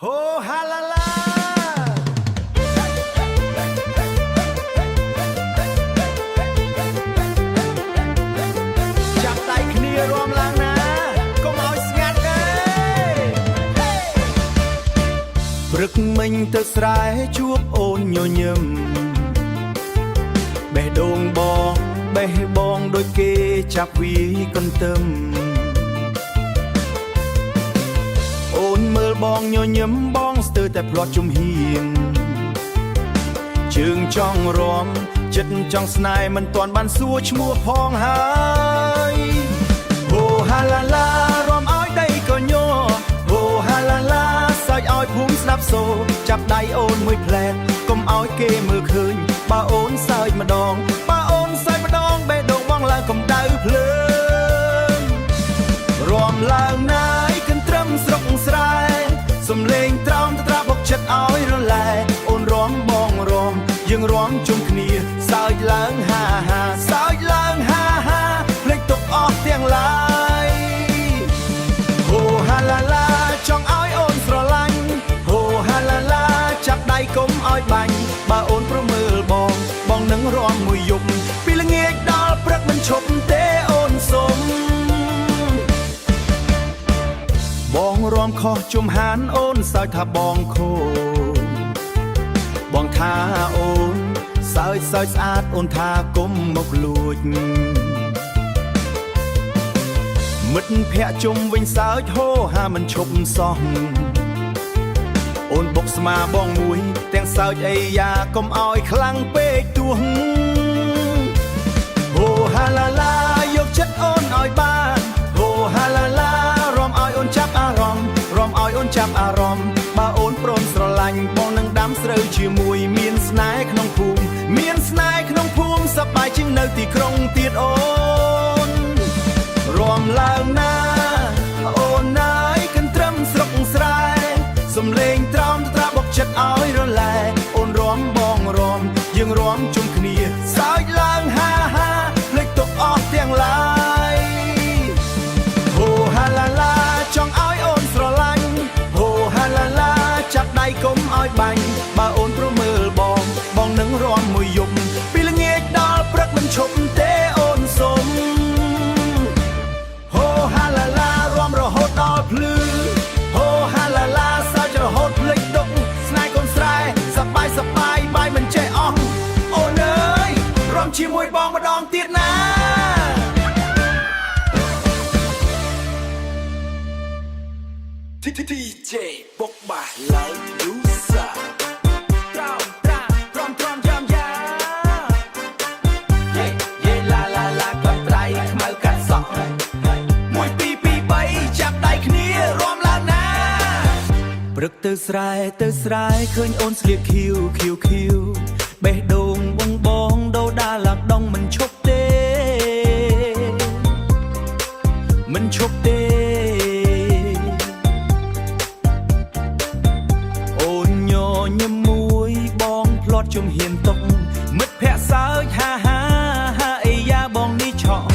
โฮฮาลาลาจับไตគ្នារំឡើងណាកុំឲ្យស្ងាត់ទេព្រឹកមិញទៅស្រែជួបអូនញញឹមបេះដូងបងបេះបងដូចគេចាប់វាកន្ទឹមអូនមើលបងញញឹមបងស្ទើរតែផ្លាត់ជំហៀងជើងចង់រំចិត្តចង់ស្នេហ៍មិនទាន់បានសួរឈ្មោះផងហើយអូហាឡាឡារំឲ្យដៃក៏ញ័រអូហាឡាឡាសើចឲ្យភូមិស្ដាប់សូរចាប់ដៃអូនមួយផ្លែតកុំឲ្យគេមើលឃើញបើអូនសើចម្ដងបើអូនសើចម្ដងបេះដូងបងឡើងកម្ដៅភ្លើងរំឡើងណាយកន្ទ្រឹមស្រុកស្រែសំលេងត្រោមត្រាបុកចិត្តឲ្យរលែអូនរំបងរំយើងរំជុំគ្នាសើចឡើងហាហាសើចឡើងហាហាភ្លេចទុកអស់ទាំងឡាយអូហាឡាឡាចង់ឲ្យអូនស្រឡាញ់អូហាឡាឡាចាប់ដៃកុំឲ្យបាញ់បើអូនប្រមើលបងនឹងរំមួយយប់ពីល្ងាចដល់ព្រឹកមិនឈប់ទេអូនសុំបងរំខុសជំហានអូនសើចថាបងខូចបងថាអូនសើចស្អាតអូនថាគុំមកលួចមិត្តភក្តិជុំវិញសើចហូហាមិនឈប់សោះអូនបុកស្មាបងមួយទាំងសើចអីយ៉ាកុំឲ្យខ្លាំងពេកទួងអូហាឡាឡាយកចិត្តអូនឲ្យបានអូហាឡាឡារំឲ្យអូនចាប់អារម្មណ៍រំឲ្យអូនចាប់អារម្មណ៍បើអូនព្រមស្រឡាញ់បងនឹងដាំស្រូវជាមួយមានស្នេហ៍ក្នុងភូមិមានស្នេហ៍ក្នុងភូមិសប្បាយជាងនៅទីក្រុងទៀតអូនរំឡើងណាអូនណាយកន្ទ្រឹមស្រុកស្រែសំលេងត្រោមត្រាបុកចិត្តឲ្យរលែអូនរំបងរំយើងរំជុំគ្នាសើចឡើងហាហាភ្លេចទុកអស់ទាំងឡាយអូហាឡាឡាចង់ឲ្យអូនស្រឡាញ់អូហាឡាឡាចាប់ដៃកុំឲ្យបាញ់បើអូនប្រមើលបងនឹងរំមួយយប់ពីល្ងាចដល់ព្រឹកមិនឈប់ទេអូនសុំអូហាឡាឡារំរហូតដល់ភ្លឺអូហាឡាឡាសើចរហូតភ្លេចទុកស្នេហ៍កូនស្រែសប្បាយបាយមិនចេះអស់អូនអើយរំជាមួយបងម្ដងទៀតណាDJ បុកបាសឡើងយូសាត្រោមត្រាព្រមចាំយ៉ាយេឡាឡាឡាកត់ត្រៃខ្មៅកាត់សក់1 2 2 3ចាប់ដៃគ្នារំឡើងណាព្រឹកទៅស្រែឃើញអូនស្លៀកខៀវបេះដូងបងដូរដាឡាដងមិនឈប់ទេមិនឈប់ទេជំហ៊ានຕົកមិត្តភក្តិសើចហាហាអីយ៉ាបងនេះឆក់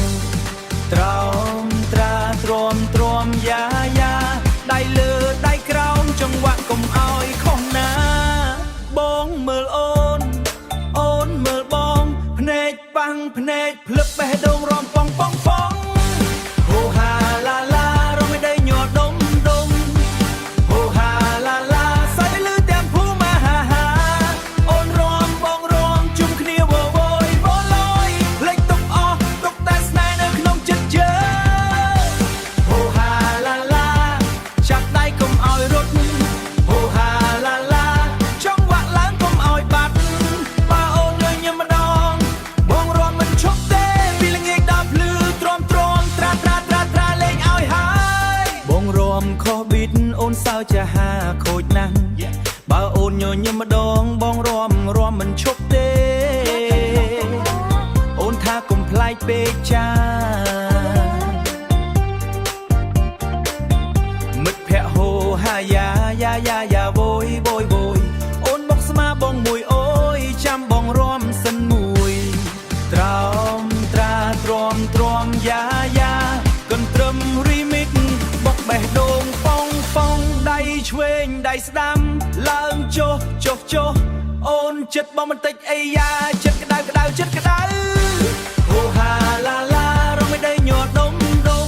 ត្រោមត្រាទ្រាំយ៉ាដៃលើដៃក្រោមចង្វាក់កុំឲ្យខុសណាបងមើលអូនមើលបងភ្នែកប៉ាំងភ្នែកភ្លឹបបេះដូងរំប៉ងហូហាឡាឡារំឲ្យដៃញ័រដុំហូហាឡាឡាសើចលឺទាំងភូមិហាហាអូនរំបងរំជុំគ្នាវវយបលយភ្លេចទុកអស់ទុកតែស្នេហ៍នៅក្នុងចិត្តយើងហូហាឡាឡាចាប់ដៃកុំឲ្យរត់ហូហាឡាឡាចង់វាក់ឡើងកុំឲ្យបាត់បើអូនញញឹមម្ដងបងរំមិនឈប់ទេពីល្ងាចដល់ភ្លឺទ្រាំត្រាលេងឲ្យហើយបងរំខុសប៊ីតអូនសើចហាខូចណាស់បើអូនញញឹមម្ដងបងរំមិនឈប់ទេអូនថាកុំប្លែកពេកចាមិត្តភក្តិហូហាយ៉ាវយអូនបុកស្មាបងមួយអូយចាំបងរំសិនមួយត្រោមត្រាទ្រាំយ៉ាកន្ទ្រឹមរីមិកបុកបេះដូងប៉ងដៃឆ្វេងដៃស្ដាំ ដាំឡើងចុះចុះចុះអូនចិត្តបងបន្តិចអីយ៉ាចិត្តក្តៅក្តៅចិត្តក្តៅហូហាឡាឡារំមិនដីញ័រដុំដុំ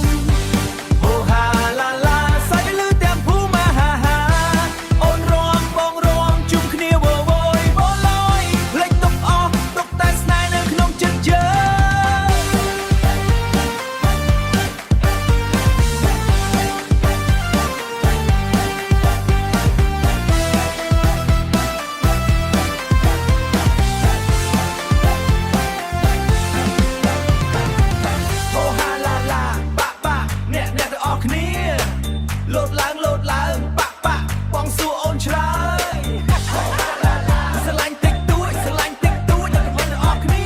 ហូហាឡាឡាសាច់លឺទាំងភូមិហាហាអូនរំបងរំជុំគ្នាវវយបលយភ្លេចទុកអស់ទុកតែស្នេហ៍នៅក្នុងចិត្តយើងលោតឡើងបាក់បាក់បងសួរអូនឆ្លើយស្រឡាញ់តិចតួចយើងមិនអស់គ្នា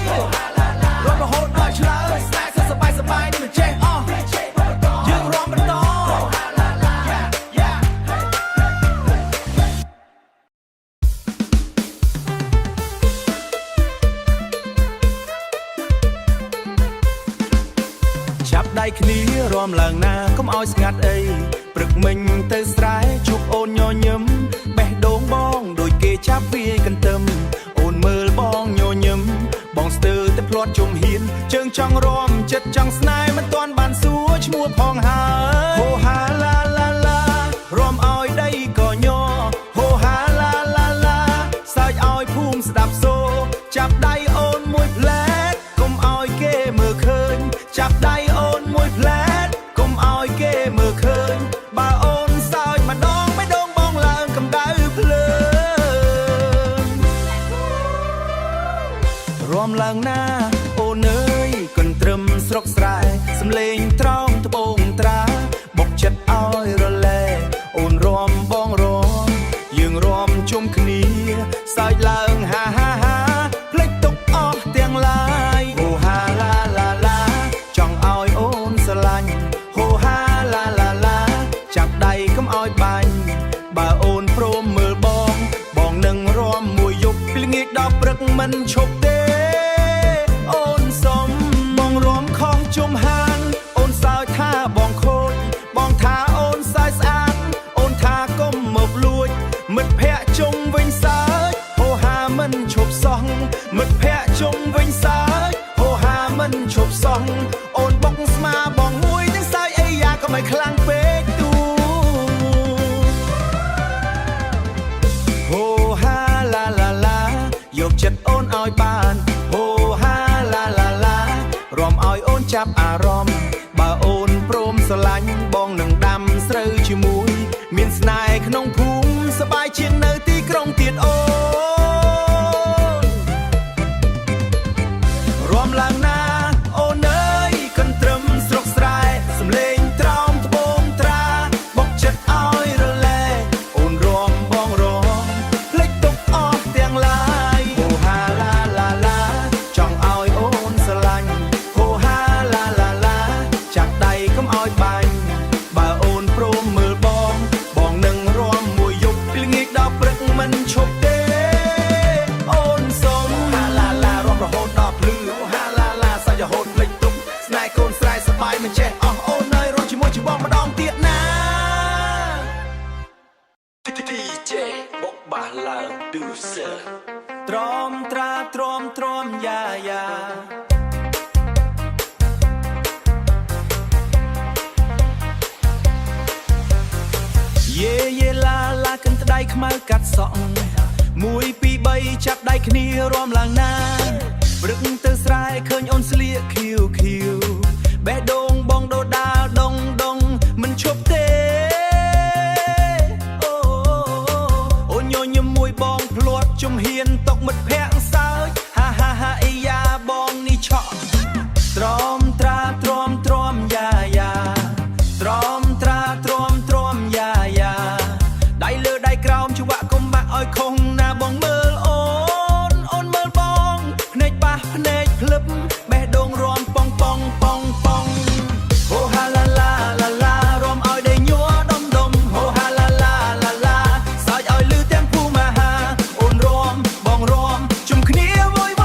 រហូតដល់ឆ្លើយស្នេហ៍សប្បាយសប្បាយនេះមិនចេះអស់យើងរំបន្តចាប់ដៃគ្នារំឡើងណាកុំឲ្យស្ងាត់អីព្រឹកមិញទៅស្រែជួបអូនញញឹមបេះដូងបងដូចគេចាប់វាយកន្ទឹមអូនមើលបងញញឹមបងស្ទើរតែភ្លាត់ជុំហ៊ានជើងចង់រំចិត្តចង់ស្នេហ៍មិនទាន់បានសួរឈ្មោះផងហើយហូហាឡាឡាឡារំឲ្យដីក៏ញ័រហូហាឡាឡាឡាសើចឲ្យភូមិស្ដាប់សូរចាប់ដៃអូនមួយផ្លែតកុំឲ្យគេមើលឃើញចាប់ដៃអូនមួយផ្លែតកុំឲ្យគេមើលឃើញបើអូនសើចម្ដងបេះដូងបងឡើងកម្ដៅភ្លើងរំឡើងណាអូនអើយកន្ទ្រឹមស្រុកស្រែសំលេងត្រង់ត្បូងត្រាបុកចិត្តឲ្យរលែអូនរំបងរំយើងរំជុំគ្នាសើចឡើងហាហាហាភ្លេចទុកអស់ទាំងឡាយអូហាឡាឡាឡាចង់ឲ្យអូនស្រឡាញ់ហូហាឡាឡាឡាចាប់ដៃកុំឲ្យបាញ់បើអូនព្រមមើលបងនឹងរំមួយយប់ពីល្ងាចដល់ព្រឹកមិនឈប់ទេអូនសុំបងរំខំជុំហានអូនសើចថាបងខូចបងថាអូនសើចស្អាតអូនថាកុំមកលួចមិត្តភក្តិជុំវិញសើចហូហាមិនឈប់សោះមិត្តភក្តិជុំវិញសើចហូហាមិនឈប់សោះអូនបុកស្មាបងមួយទាំងសើចអីយ៉ាក៏មិនខ្លាំងពេកទូហូហាឡាឡាឡាយកចិត្តអូនឲ្យបានហូហាឡាឡាឡារំឲ្យអូនចាប់អារម្មណ៍បើអូនព្រមស្រឡាញ់បងនឹងដាំស្រូវជាមួយមានស្នេហ៍ក្នុងភូមិសប្បាយជាងនៅទីក្រុងទៀតអូនរំឡើងណាអូនអើយកន្ទ្រឹមស្រុកស្រែសំលេងត្រង់ត្បូងត្រាបុកចិត្តឲ្យរលែអូនរំបងរំភ្លេចទុកអស់ទាំងឡាយហូហាឡាឡាឡាចង់ឲ្យអូនស្រឡាញ់ហូហាឡាឡាឡាចាប់ដៃកុំឲ្យបាញ់បើអូនព្រមមើលបងនឹងរំមួយយប់ពីល្ងាចដល់ព្រឹកមិនឈប់ទេអូនសុំហាឡាឡារំរហូតដល់ភ្លឺហាឡាឡាសើចរហូតភ្លេចទុកស្នេហ៍កូនស្រែសប្បាយមិនចេះអស់អូននៅរស់ជាមួយជីវងម្ដងទៀតណា DJ បុកបាសឡើង Producer ទ្រាំត្រាទ្រាំយ៉ាយ៉ាយេយេឡាឡាកិនក្ដៃខ្មៅកាត់សក់1 2 3ចាប់ដៃគ្នារំឡើងណាព្រឹកទៅស្រែឃើញអូនស្លៀកខៀវខៀវបេះដូងបងដូដាលដងដងមិនឈប់ទេអូញញឹមមួយបងភ្លាត់ជំហ៊ានតកមិត្តភក្តិសើចហាហាហាអីយ៉ាបងនេះឆក់ទ្រាំត្រាទ្រាំយ៉ាយ៉ាទ្រាំត្រាទ្រាំយ៉ាយ៉ាដៃលើដៃក្រោមចង្វាក់កុំបាក់ឲ្យខុសណាបងមើលអូនមើលបងភ្នែកប៉ះភ្នែកភ្លឹបបេះដូងរំប៉ងប៉ងប៉ងប៉ងហូហាឡាឡាឡាឡារំឲ្យដេញញ័រដុំដុំហូហាឡាឡាឡាឡាសើចឲ្យលឺទាំងភូមិហាអូនរំបងរំជុំគ្នាវយវ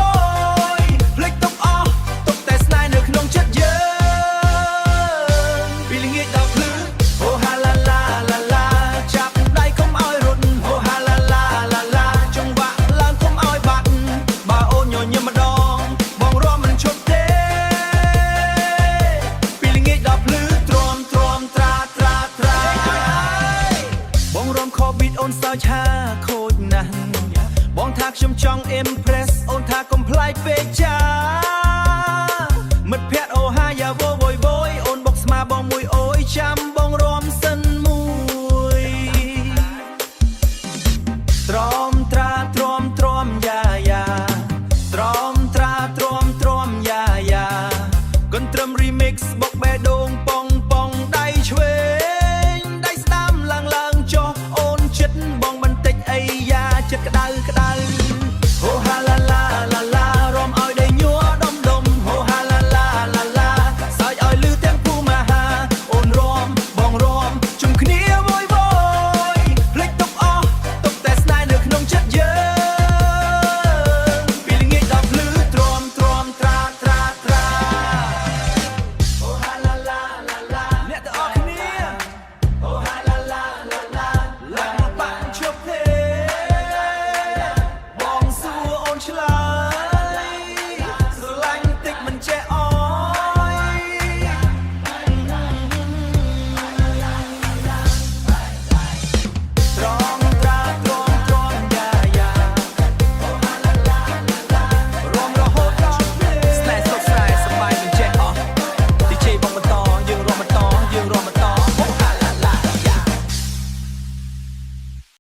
យភ្លេចទុកអស់ទុកតែស្នេហ៍នៅក្នុងចិត្តយើងពីល្ងាចដល់ភ្លឺហូហាឡាឡាឡាឡាចាប់ដៃកុំឲ្យរត់ហូ វីតអូនសើចហាខូចណាស់បងថាខ្ញុំចង់ impress អូនថាកុំផ្លាយពេកចាមិត្តភក្តិអូហាយ៉ាវយអូនបុកស្មាបងមួយអូយចាំ